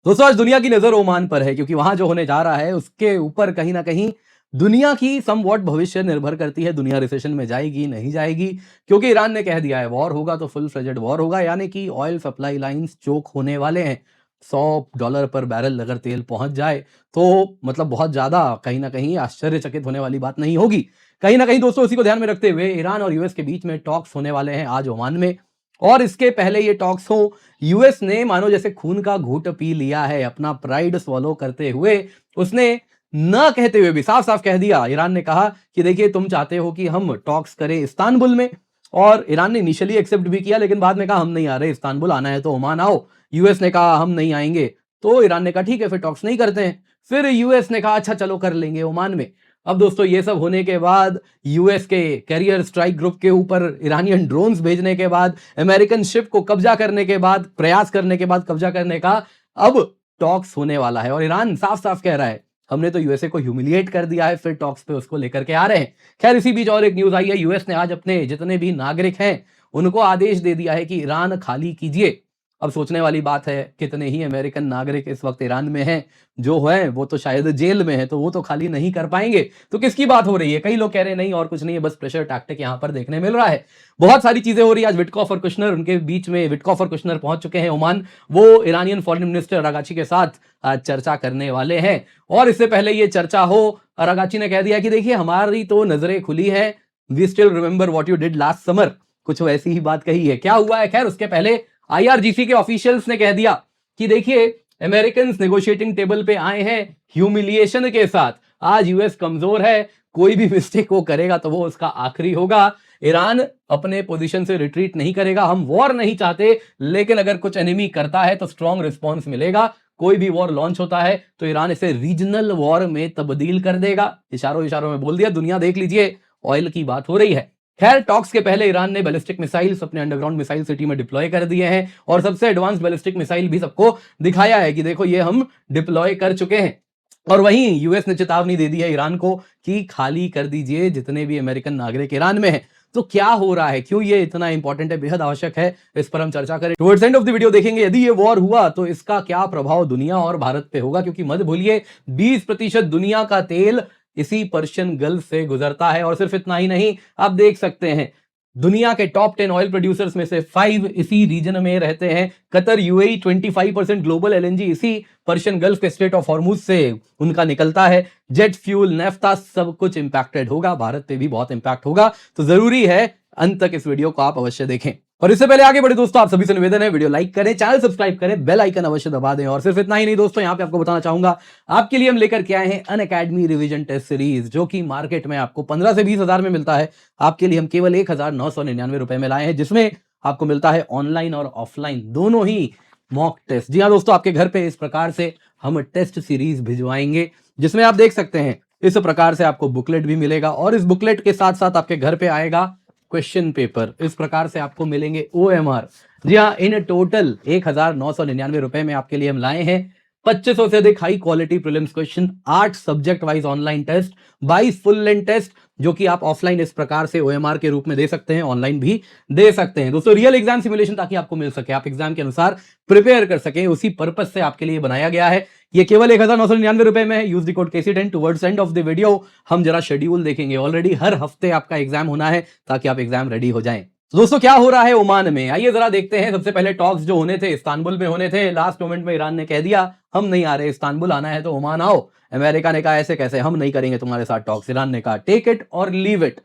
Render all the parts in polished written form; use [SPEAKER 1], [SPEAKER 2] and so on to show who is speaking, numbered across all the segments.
[SPEAKER 1] दोस्तों आज दुनिया की नजर ओमान पर है क्योंकि वहां जो होने जा रहा है उसके ऊपर कहीं ना कहीं दुनिया की समवॉट भविष्य निर्भर करती है। दुनिया रिसेशन में जाएगी नहीं जाएगी, क्योंकि ईरान ने कह दिया है वॉर होगा तो फुल फ्लेजेड वॉर होगा, यानी कि ऑयल सप्लाई लाइंस चोक होने वाले हैं। $100 पर बैरल अगर तेल पहुंच जाए तो मतलब बहुत ज्यादा कहीं ना कहीं आश्चर्यचकित होने वाली बात नहीं होगी। कहीं ना कहीं दोस्तों उसी को ध्यान में रखते हुए ईरान और यूएस के बीच में टॉक्स होने वाले हैं आज ओमान में। और इसके पहले ये टॉक्स हो, यूएस ने मानो जैसे खून का घूंट पी लिया है, अपना प्राइड स्वॉलो करते हुए उसने न कहते हुए भी साफ साफ कह दिया। ईरान ने कहा कि देखिए तुम चाहते हो कि हम टॉक्स करें इस्तांबुल में, और ईरान ने इनिशियली एक्सेप्ट भी किया लेकिन बाद में कहा हम नहीं आ रहे इस्तांबुल, आना है तो ओमान आओ। यूएस ने कहा हम नहीं आएंगे, तो ईरान ने कहा ठीक है फिर टॉक्स नहीं करते हैं। फिर यूएस ने कहा अच्छा चलो कर लेंगे ओमान में। अब दोस्तों ये सब होने के बाद, यूएस के कैरियर स्ट्राइक ग्रुप के ऊपर ईरानियन ड्रोन्स भेजने के बाद, अमेरिकन शिप को कब्जा करने के बाद, प्रयास करने के बाद कब्जा करने का, अब टॉक्स होने वाला है। और ईरान साफ साफ कह रहा है हमने तो यूएसए को ह्यूमिलिएट कर दिया है, फिर टॉक्स पे उसको लेकर के आ रहे हैं। खैर इसी बीच और एक न्यूज आई है, यूएस ने आज अपने जितने भी नागरिक हैं उनको आदेश दे दिया है कि ईरान खाली कीजिए। अब सोचने वाली बात है कितने ही अमेरिकन नागरिक इस वक्त ईरान में हैं, जो है वो तो शायद जेल में है, तो वो तो खाली नहीं कर पाएंगे। तो किसकी बात हो रही है? कई लोग कह रहे हैं नहीं और कुछ नहीं है, बस प्रेशर टैक्टिक यहां पर देखने मिल रहा है। बहुत सारी चीजें हो रही है। आज विटकॉफ और कुशनर, उनके बीच में विटकॉफ और कुशनर पहुंच चुके हैं ओमान। वो ईरानियन फॉरेन मिनिस्टर अरागाची के साथ आज चर्चा करने वाले हैं। और इससे पहले ये चर्चा हो, अरागाची ने कह दिया कि देखिए हमारी तो नजरें खुली है, we still remember what you did last summer, कुछ वैसी ही बात कही है। क्या हुआ है? खैर उसके पहले आईआरजीसी के ऑफिशियल्स ने कह दिया कि देखिए अमेरिकन नेगोशिएटिंग टेबल पे आए हैं ह्यूमिलिएशन के साथ। आज यूएस कमजोर है, कोई भी मिस्टेक वो करेगा तो वो उसका आखिरी होगा। ईरान अपने पोजीशन से रिट्रीट नहीं करेगा। हम वॉर नहीं चाहते, लेकिन अगर कुछ एनिमी करता है तो स्ट्रॉन्ग रिस्पॉन्स मिलेगा। कोई भी वॉर लॉन्च होता है तो ईरान इसे रीजनल वॉर में तब्दील कर देगा। इशारों इशारों में बोल दिया, दुनिया देख लीजिए ऑयल की बात हो रही है। खैर टॉक्स के पहले ईरान ने बैलिस्टिक मिसाइल्स अपने अंडरग्राउंड मिसाइल सिटी में डिप्लॉय कर दिए हैं, और सबसे एडवांस बैलिस्टिक मिसाइल भी सबको दिखाया है कि देखो ये हम डिप्लॉय कर चुके हैं। और वहीं यूएस ने चेतावनी दे दी है ईरान को कि खाली कर दीजिए जितने भी अमेरिकन नागरिक ईरान में हैं। तो क्या हो रहा है, क्यों ये इतना इंपॉर्टेंट है, बेहद आवश्यक है, इस पर हम चर्चा करें। Towards end of the video देखेंगे यदि ये वॉर हुआ तो इसका क्या प्रभाव दुनिया और भारत पे होगा, क्योंकि मत भूलिए 20% दुनिया का तेल इसी पर्शियन गल्फ से गुजरता है। और सिर्फ इतना ही नहीं, आप देख सकते हैं दुनिया के टॉप 10 ऑयल प्रोड्यूसर्स में से 5 इसी रीजन में रहते हैं। कतर, यूएई, 25% ग्लोबल एलएनजी इसी पर्शियन गल्फ के स्ट्रेट ऑफ हॉर्मुज से उनका निकलता है। जेट फ्यूल, नेफ्ता, सब कुछ इंपैक्टेड होगा, भारत पे भी बहुत इंपैक्ट होगा। तो जरूरी है अंत तक इस वीडियो को आप अवश्य देखें। और इससे पहले आगे बढ़े दोस्तों, आप सभी से निवेदन है वीडियो लाइक करें, चैनल सब्सक्राइब करें, बेल आइकन अवश्य दबा दें। और सिर्फ इतना ही नहीं दोस्तों, यहां पे आपको बताना चाहूंगा आपके लिए हम लेकर के आए हैं अनअकैडमी रिवीजन टेस्ट सीरीज, जो कि मार्केट में आपको 15 से 20 हजार में मिलता है। आपके लिए हम केवल 1999 में लाए हैं, जिसमें आपको मिलता है ऑनलाइन और ऑफलाइन दोनों ही मॉक टेस्ट। जी हाँ दोस्तों, आपके घर पे इस प्रकार से हम टेस्ट सीरीज भिजवाएंगे, जिसमें आप देख सकते हैं इस प्रकार से आपको बुकलेट भी मिलेगा, और इस बुकलेट के साथ साथ आपके घर पे आएगा क्वेश्चन पेपर। इस प्रकार से आपको मिलेंगे ओएमआर। जी हाँ, इन टोटल 1999 में आपके लिए हम लाए हैं 2500 से अधिक high quality prelims question, 8 subject wise online test, 22 full length test, जो कि आप ऑफलाइन इस प्रकार से ओएमआर के रूप में दे सकते हैं, ऑनलाइन भी दे सकते हैं दोस्तों। रियल एग्जाम सिमुलेशन ताकि आपको मिल सके, आप एग्जाम के अनुसार प्रिपेयर कर सके, उसी पर्पज से आपके लिए बनाया गया है। ये केवल 1999 में है। Use the code KC10। Towards end of the video हम जरा शेड्यूल देखेंगे। ऑलरेडी हर हफ्ते आपका एग्जाम होना है ताकि आप एग्जाम रेडी हो जाएं। तो दोस्तों क्या हो रहा है ओमान में, आइए जरा देखते हैं। सबसे पहले टॉक्स जो होने थे इस्तांबुल में होने थे, लास्ट मोमेंट में ईरान ने कह दिया हम नहीं आ रहे इस्तांबुल, आना है तो ओमान आओ। अमेरिका ने कहा ऐसे कैसे, हम नहीं करेंगे तुम्हारे साथ टॉक्स। ईरान ने कहा टेक इट और लीव इट,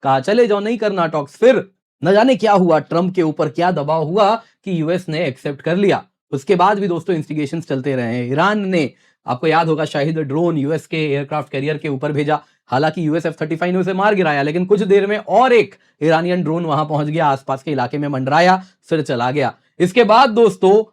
[SPEAKER 1] कहा चले जाओ नहीं करना टॉक्स। फिर न जाने क्या हुआ, ट्रंप के ऊपर क्या दबाव हुआ कि यूएस ने एक्सेप्ट कर लिया। उसके बाद भी दोस्तों इंस्टिगेशंस चलते रहे हैं। ईरान ने, आपको याद होगा, शाहिद ड्रोन यूएस के एयरक्राफ्ट कैरियर के ऊपर भेजा। हालांकि यूएस F-35 ने उसे मार गिराया, लेकिन कुछ देर में और एक ईरानियन ड्रोन वहां पहुंच गया, आसपास के इलाके में मंडराया, फिर चला गया। इसके बाद दोस्तों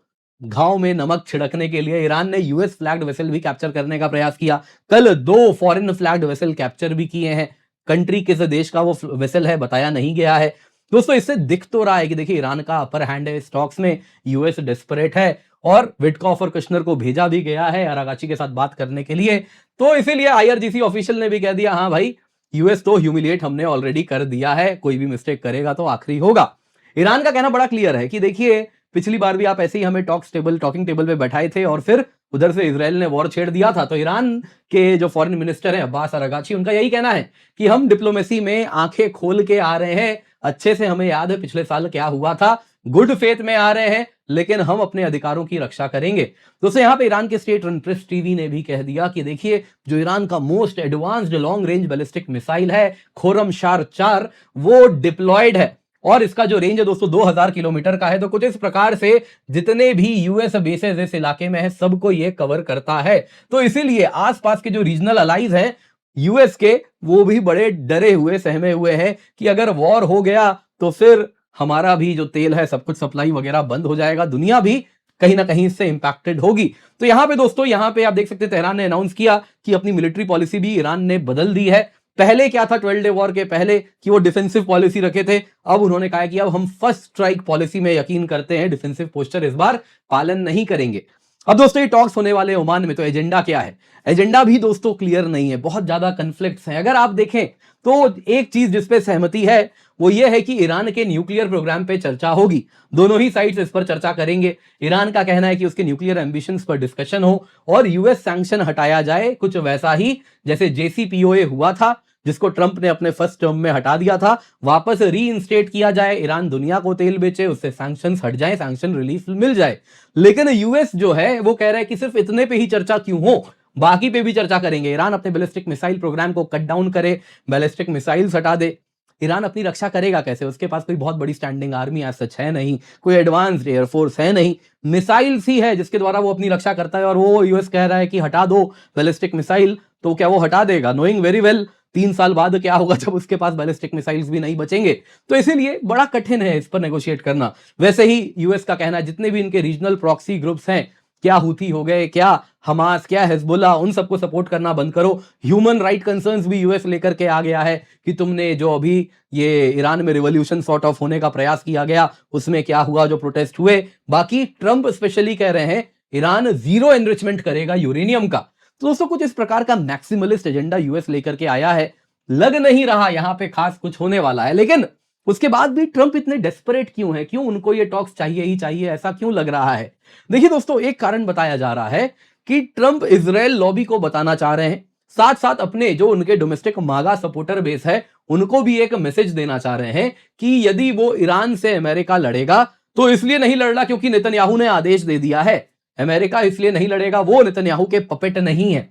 [SPEAKER 1] घाव में नमक छिड़कने के लिए ईरान ने यूएस फ्लैग्ड वेसल भी कैप्चर करने का प्रयास किया। कल 2 फॉरेन फ्लैग्ड वेसल कैप्चर भी किए हैं। कंट्री किस देश का वो वेसल है बताया नहीं गया है। दोस्तों इससे दिख तो रहा है कि देखिए ईरान का अपर हैंड है स्टॉक्स में, यूएस डेस्परेट है, और विटकॉफ और कुशनर को भेजा भी गया है अरागाची के साथ बात करने के लिए। तो इसीलिए आईआरजीसी ऑफिशियल ने भी कह दिया हाँ भाई, यूएस तो ह्यूमिलिएट हमने ऑलरेडी कर दिया है, कोई भी मिस्टेक करेगा तो आखिरी होगा। ईरान का कहना बड़ा क्लियर है कि देखिए पिछली बार भी आप ऐसे ही हमें टॉकिंग टेबल पे बैठाए थे और फिर उधर से इजराइल ने वॉर छेड़ दिया था। तो ईरान के जो फॉरेन मिनिस्टर हैं अब्बास अरागाची, उनका यही कहना है कि हम डिप्लोमेसी में आंखें खोल के आ रहे हैं, अच्छे से हमें याद है पिछले साल क्या हुआ था, गुड फेथ में आ रहे हैं, लेकिन हम अपने अधिकारों की रक्षा करेंगे। दोस्तों यहाँ पे ईरान के स्टेट रन प्रेस टीवी ने भी कह दिया कि देखिए जो ईरान का most advanced long range ballistic missile है खोरमशार 4, वो डिप्लॉयड है और इसका जो रेंज है दोस्तों 2000 किलोमीटर का है। तो कुछ इस प्रकार से जितने भी यूएस बेसेस इस इलाके में है सबको ये कवर करता है। तो इसीलिए आसपास के जो रीजनल अलाइज हैं यूएस के, वो भी बड़े डरे हुए सहमे हुए हैं कि अगर वॉर हो गया तो फिर हमारा भी जो तेल है सब कुछ सप्लाई वगैरह बंद हो जाएगा, दुनिया भी कहीं ना कहीं इससे इंपैक्टेड होगी। तो यहां पे दोस्तों, यहां पे आप देख सकते हैं तेहरान ने अनाउंस किया कि अपनी मिलिट्री पॉलिसी भी ईरान ने बदल दी है। पहले क्या था 12 डे वॉर के पहले कि वो डिफेंसिव पॉलिसी रखे थे, अब उन्होंने कहा कि अब हम फर्स्ट स्ट्राइक पॉलिसी में यकीन करते हैं, डिफेंसिव पोस्चर इस बार पालन नहीं करेंगे। अब दोस्तों ये टॉक्स होने वाले ओमान में, तो एजेंडा क्या है? एजेंडा भी दोस्तों क्लियर नहीं है, बहुत ज्यादा कन्फ्लिक्ट्स हैं। अगर आप देखें तो एक चीज जिसपे सहमति है वो ये है कि ईरान के न्यूक्लियर प्रोग्राम पे चर्चा होगी, दोनों ही साइड्स इस पर चर्चा करेंगे। ईरान का कहना है कि उसके न्यूक्लियर एम्बिशंस पर डिस्कशन हो और यूएस सैंक्शन हटाया जाए, कुछ वैसा ही जैसे जेसीपीओए हुआ था जिसको ट्रंप ने अपने फर्स्ट टर्म में हटा दिया था, वापस रीइंस्टेट किया जाए, ईरान दुनिया को तेल बेचे, उससे सैंक्शंस हट जाए, सैंक्शन रिलीफ मिल जाए। लेकिन यूएस जो है वो कह रहा है कि सिर्फ इतने पे ही चर्चा क्यों हो, बाकी पे भी चर्चा करेंगे। ईरान अपने बैलिस्टिक मिसाइल प्रोग्राम को कट डाउन करे, बैलिस्टिक मिसाइल्स हटा दे। ईरान अपनी रक्षा करेगा कैसे? उसके पास कोई बहुत बड़ी स्टैंडिंग आर्मी एज सच है नहीं, कोई एडवांस्ड एयरफोर्स है नहीं, मिसाइल्स ही है जिसके द्वारा वो अपनी रक्षा करता है। और वो यूएस कह रहा है कि हटा दो बैलिस्टिक मिसाइल, तो क्या वो हटा देगा? नोइंग वेरी वेल 3 साल बाद क्या होगा जब उसके पास बैलिस्टिक मिसाइल्स भी नहीं बचेंगे। तो इसीलिए बड़ा कठिन है इस पर नेगोशिएट करना। वैसे ही यूएस का कहना है जितने भी इनके रीजनल प्रॉक्सी ग्रुप्स हैं, क्या हूथी हो गए, क्या हमास, क्या हिजबुल्लाह, उन सबको सपोर्ट करना बंद करो। ह्यूमन राइट कंसर्न्स भी यूएस लेकर के आ गया है कि तुमने जो अभी ये ईरान में रिवॉल्यूशन सॉर्ट ऑफ होने का प्रयास किया गया उसमें क्या हुआ, जो प्रोटेस्ट हुए। बाकी ट्रंप स्पेशली कह रहे हैं ईरान जीरो एनरिचमेंट करेगा यूरेनियम का। तो दोस्तों कुछ इस प्रकार का मैक्सिमलिस्ट एजेंडा यूएस लेकर के आया है। लग नहीं रहा यहां पे खास कुछ होने वाला है, लेकिन उसके बाद भी ट्रंप इतने डेस्परेट क्यों है? क्यों उनको ये टॉक्स चाहिए ही चाहिए, ऐसा क्यों लग रहा है? देखिए दोस्तों, एक कारण बताया जा रहा है कि ट्रंप इजराइल लॉबी को बताना चाह रहे हैं, साथ साथ अपने जो उनके डोमेस्टिक मागा सपोर्टर बेस है उनको भी एक मैसेज देना चाह रहे हैं कि यदि वो ईरान से अमेरिका लड़ेगा तो इसलिए नहीं लड़ रहा क्योंकि नेतन्याहू ने आदेश दे दिया है, अमेरिका इसलिए नहीं लड़ेगा, वो नेतन्याहू के पपेट नहीं है।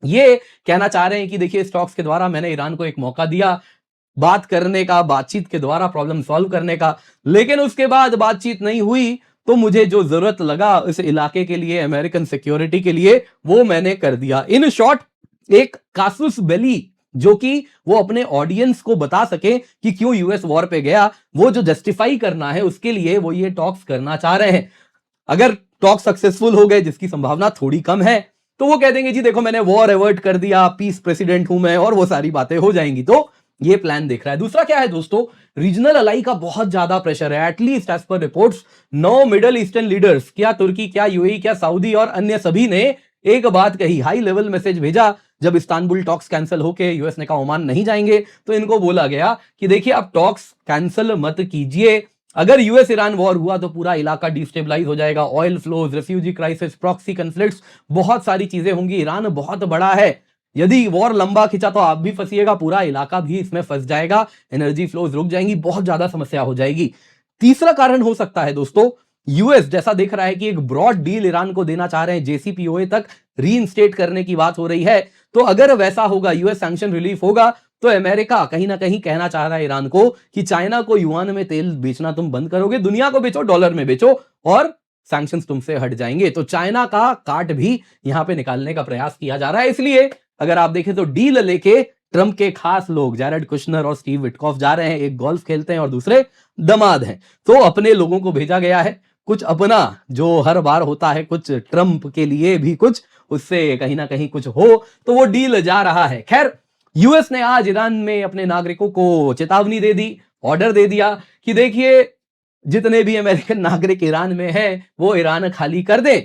[SPEAKER 1] ये कहना चाह रहे हैं कि देखिए स्टॉक्स के द्वारा मैंने ईरान को एक मौका दिया बात करने का, बातचीत के द्वारा प्रॉब्लम सॉल्व करने का, लेकिन उसके बाद बातचीत नहीं हुई तो मुझे जो जरूरत लगा इस इलाके के लिए, अमेरिकन सिक्योरिटी के लिए, वो मैंने कर दिया। इन शॉर्ट एक कासुस बेली जो कि वो अपने ऑडियंस को बता सके कि क्यों यूएस वॉर पे गया, वो जो जस्टिफाई करना है उसके लिए वो ये टॉक्स करना चाह रहे हैं। अगर टॉक सक्सेसफुल हो गए, जिसकी संभावना थोड़ी कम है, तो वो कह देंगे जी देखो मैंने वॉर अवर्ट कर दिया, पीस प्रेसिडेंट हूं मैं, और वो सारी बातें हो जाएंगी। तो ये प्लान देख रहा है। दूसरा क्या है दोस्तों, रीजनल अलाई का बहुत ज्यादा प्रेशर है। At least as per reports 9 Middle Eastern leaders, क्या तुर्की, क्या यूएई, क्या सऊदी और अन्य सभी ने एक बात कही, हाई लेवल मैसेज भेजा। जब इस्तांबुल टॉक्स कैंसिल होके यूएस ने कहा ओमान नहीं जाएंगे, तो इनको बोला गया कि देखिए अब टॉक्स कैंसिल मत कीजिए, अगर यूएस ईरान वॉर हुआ तो पूरा इलाका डिस्टेबलाइज हो जाएगा, oil flows, refugee crisis, proxy conflicts, बहुत सारी चीजें होंगी। ईरान बहुत बड़ा है, यदि वॉर लंबा खिंचा तो आप भी फंसिएगा, पूरा इलाका भी इसमें फंस जाएगा, एनर्जी फ्लोज रुक जाएंगी, बहुत ज्यादा समस्या हो जाएगी। तीसरा कारण हो सकता है दोस्तों, यूएस जैसा दिख रहा है कि एक ब्रॉड डील ईरान को देना चाह रहे हैं, जेसीपीओए तक रीइंस्टेट करने की बात हो रही है। तो अगर वैसा होगा, यूएस सैंक्शन रिलीफ होगा, तो अमेरिका कहीं ना कहीं कहना चाह रहा है ईरान को कि चाइना को युआन में तेल बेचना तुम बंद करोगे, दुनिया को बेचो, डॉलर में बेचो और सैंक्शंस तुमसे हट जाएंगे। तो चाइना का काट भी यहां पे निकालने का प्रयास किया जा रहा है। इसलिए अगर आप देखें तो डील लेके ट्रंप के खास लोग जैरेड कुशनर और स्टीव विटकॉफ जा रहे हैं, एक गोल्फ खेलते हैं और दूसरे दमाद हैं, तो अपने लोगों को भेजा गया है, कुछ अपना जो हर बार होता है, कुछ ट्रंप के लिए भी कुछ, उससे कहीं ना कहीं कुछ हो, तो वो डील जा रहा है। खैर, यूएस ने आज ईरान में अपने नागरिकों को चेतावनी दे दी, ऑर्डर दे दिया कि देखिए जितने भी अमेरिकन नागरिक ईरान में हैं वो ईरान खाली कर दे।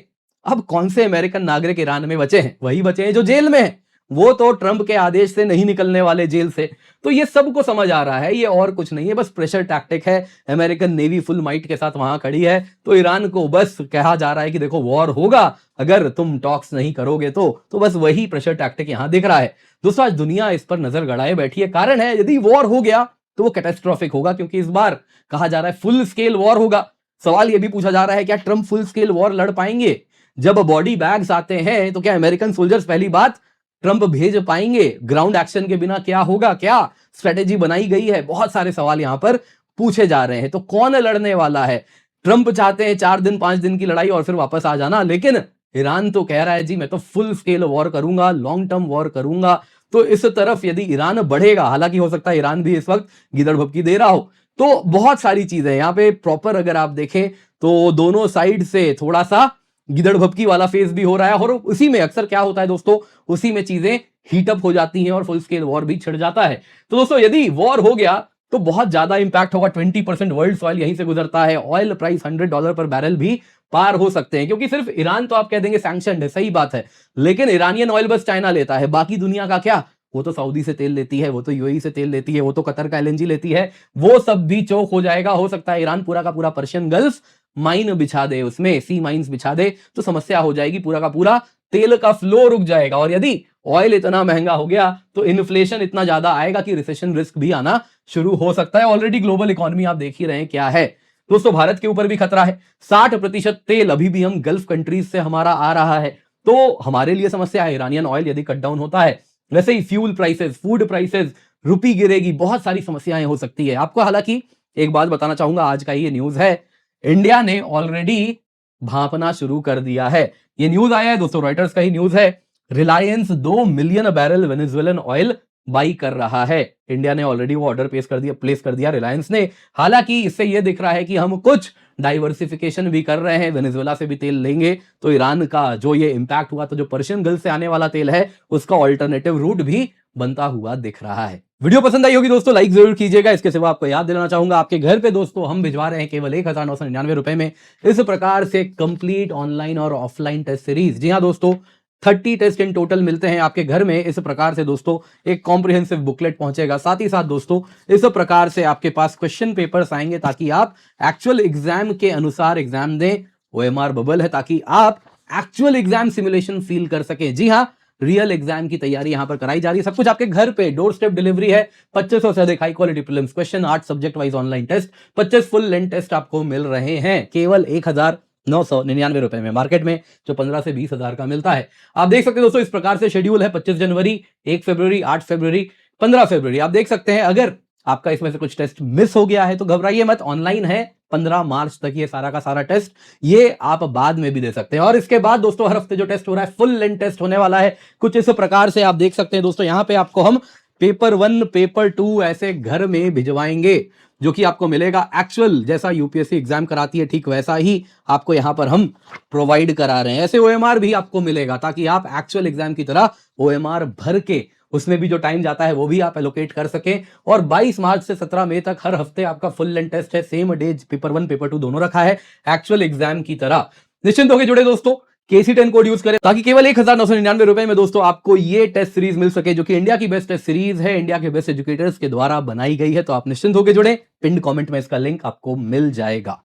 [SPEAKER 1] अब कौन से अमेरिकन नागरिक ईरान में बचे हैं? वही बचे हैं जो जेल में हैं, वो तो ट्रंप के आदेश से नहीं निकलने वाले जेल से। तो ये सबको समझ आ रहा है, ये और कुछ नहीं है, बस प्रेशर टैक्टिक है। अमेरिकन नेवी फुल माइट के साथ वहां खड़ी है, तो ईरान को बस कहा जा रहा है कि देखो वॉर होगा अगर तुम टॉक्स नहीं करोगे तो बस वही प्रेशर टैक्टिक यहां दिख रहा है। दोस्तों आज दुनिया इस पर नजर गड़ाए बैठी है, कारण है यदि वॉर हो गया तो वो कैटास्ट्रोफिक होगा, क्योंकि इस बार कहा जा रहा है फुल स्केल वॉर होगा। सवाल यह भी पूछा जा रहा है क्या ट्रंप फुल स्केल वॉर लड़ पाएंगे? जब बॉडी बैग्स आते हैं तो क्या अमेरिकन सोल्जर्स पहली बात ट्रंप भेज पाएंगे? ग्राउंड एक्शन के बिना क्या होगा? क्या स्ट्रेटेजी बनाई गई है? बहुत सारे सवाल यहां पर पूछे जा रहे हैं। तो कौन लड़ने वाला है? ट्रंप चाहते हैं 4 दिन 5 दिन की लड़ाई और फिर वापस आ जाना, लेकिन ईरान तो कह रहा है जी मैं तो फुल स्केल वॉर करूंगा, लॉन्ग टर्म वॉर करूंगा। तो इस तरफ यदि ईरान बढ़ेगा, हालांकि हो सकता है ईरान भी इस वक्त गिदड़ भपकी दे रहा हो, तो बहुत सारी चीजें यहां पे प्रॉपर अगर आप देखें तो दोनों साइड से थोड़ा सा गिदड़ भपकी वाला फेज भी हो रहा है। और उसी में अक्सर क्या होता है दोस्तों, उसी में चीजें हीटअप हो जाती हैं और फुल स्केल वॉर भी छिड़ जाता है। तो दोस्तों यदि वॉर हो गया तो बहुत ज्यादा इंपैक्ट होगा। 20% वर्ल्ड ऑयल यहीं से गुजरता है। ऑयल प्राइस $100 पर बैरल भी पार हो सकते हैं, क्योंकि सिर्फ ईरान तो आप कह देंगे सैंक्शनड है, सही बात है, लेकिन ईरानियन ऑयल बस चाइना लेता है, बाकी दुनिया का क्या? वो तो सऊदी से तेल लेती है, वो तो यूएई से तेल लेती है, वो तो कतर का एलएनजी लेती है, वो सब भी चौक हो जाएगा। हो सकता है ईरान पूरा का पूरा पर्शियन गल्फ माइन बिछा दे, उसमें सी माइंस बिछा दे, तो समस्या हो जाएगी, पूरा का पूरा तेल का फ्लो रुक जाएगा। और यदि ऑयल इतना महंगा हो गया तो इन्फ्लेशन इतना ज्यादा आएगा कि रिसेशन रिस्क भी आना शुरू हो सकता है। ऑलरेडी ग्लोबल इकोनॉमी आप देख ही रहे हैं क्या है। दोस्तों भारत के ऊपर भी खतरा है। 60% तेल अभी भी हम गल्फ कंट्रीज से हमारा आ रहा है, तो हमारे लिए समस्या है। ईरानियन ऑयल यदि कट डाउन होता है, वैसे ही फ्यूल प्राइसेस, फूड प्राइसेस, रुपी गिरेगी, बहुत सारी समस्याएं हो सकती है आपको। हालांकि एक बात बताना चाहूंगा, आज का ये न्यूज है, इंडिया ने ऑलरेडी भांपना शुरू कर दिया है। ये न्यूज आया है दोस्तों, रॉयटर्स का ही न्यूज है। Reliance 2 million barrel Venezuelan oil by कर रहा है। इंडिया ने ऑलरेडी वो ऑर्डर प्लेस कर दिया रिलायंस ने। हालांकि इससे यह दिख रहा है कि हम कुछ डाइवर्सिफिकेशन भी कर रहे हैं, वेनेजुएला से भी तेल लेंगे तो ईरान का जो ये इंपैक्ट हुआ, तो जो पर्शियन गल्फ से आने वाला तेल है उसका ऑल्टरनेटिव रूट भी बनता हुआ दिख रहा है। वीडियो पसंद आई होगी दोस्तों, लाइक जरूर कीजिएगा। इसके सिवा आपको याद दिलाना चाहूंगा, आपके घर पे दोस्तों हम भिजवा रहे हैं केवल 1999 रुपए में इस प्रकार से कंप्लीट ऑनलाइन और ऑफलाइन टेस्ट सीरीज। जी हाँ दोस्तों, 30 टेस्ट इन टोटल मिलते हैं आपके घर में। इस प्रकार से दोस्तों एक कॉम्प्रिहेंसिव बुकलेट पहुंचेगा, साथ ही साथ दोस्तों इस प्रकार से आपके पास क्वेश्चन पेपर्स आएंगे ताकि आप एक्चुअल एग्जाम के अनुसार एग्जाम दें। ओएमआर बबल है ताकि आप एक्चुअल एग्जाम सिमुलेशन फील कर सके। जी हाँ, रियल एग्जाम की तैयारी यहां पर कराई जा रही है, सब कुछ आपके घर पे डोर स्टेप डिलीवरी है। 2500 से अधिक high quality prelims question, 8 subject wise online test, 25 full length test आपको मिल रहे हैं केवल 1999 रुपए में, मार्केट में जो 15 से 20 हजार का मिलता है। आप देख सकते हैं दोस्तों, इस प्रकार से शेड्यूल है। 25 जनवरी, 1 फरवरी, 8 फरवरी, 15 फरवरी। आप देख सकते हैं, अगर आपका इसमें से कुछ टेस्ट मिस हो गया है तो घबराइए मत, ऑनलाइन है 15 मार्च तक ये सारा का सारा टेस्ट, ये आप बाद में भी दे सकते हैं। और इसके बाद दोस्तों हर हफ्ते जो टेस्ट हो रहा है फुल लेंथ टेस्ट होने वाला है। कुछ इस प्रकार से आप देख सकते हैं दोस्तों, यहां पे आपको हम पेपर 1, पेपर 2 ऐसे घर में भिजवाएंगे, जो कि आपको मिलेगा एक्चुअल जैसा यूपीएससी एग्जाम कराती है ठीक वैसा ही आपको यहां पर हम प्रोवाइड करा रहे हैं। ऐसे ओएमआर भी आपको मिलेगा ताकि आप एक्चुअल एग्जाम की तरह ओएमआर भर के उसमें भी जो टाइम जाता है वो भी आप एलोकेट कर सकें। और 22 मार्च से 17 मई तक हर हफ्ते आपका फुल लेंथ टेस्ट है, सेम डे पेपर 1 पेपर 2 दोनों रखा है एक्चुअल एग्जाम की तरह। निश्चिंत होकर जुड़े दोस्तों, KC10 कोड यूज करें ताकि केवल 1999 रुपए में दोस्तों आपको ये टेस्ट सीरीज मिल सके, जो कि इंडिया की बेस्ट टेस्ट सीरीज है, इंडिया के बेस्ट एजुकेटर्स के द्वारा बनाई गई है। तो आप निश्चिंत होकर जुड़े, पिन कमेंट में इसका लिंक आपको मिल जाएगा।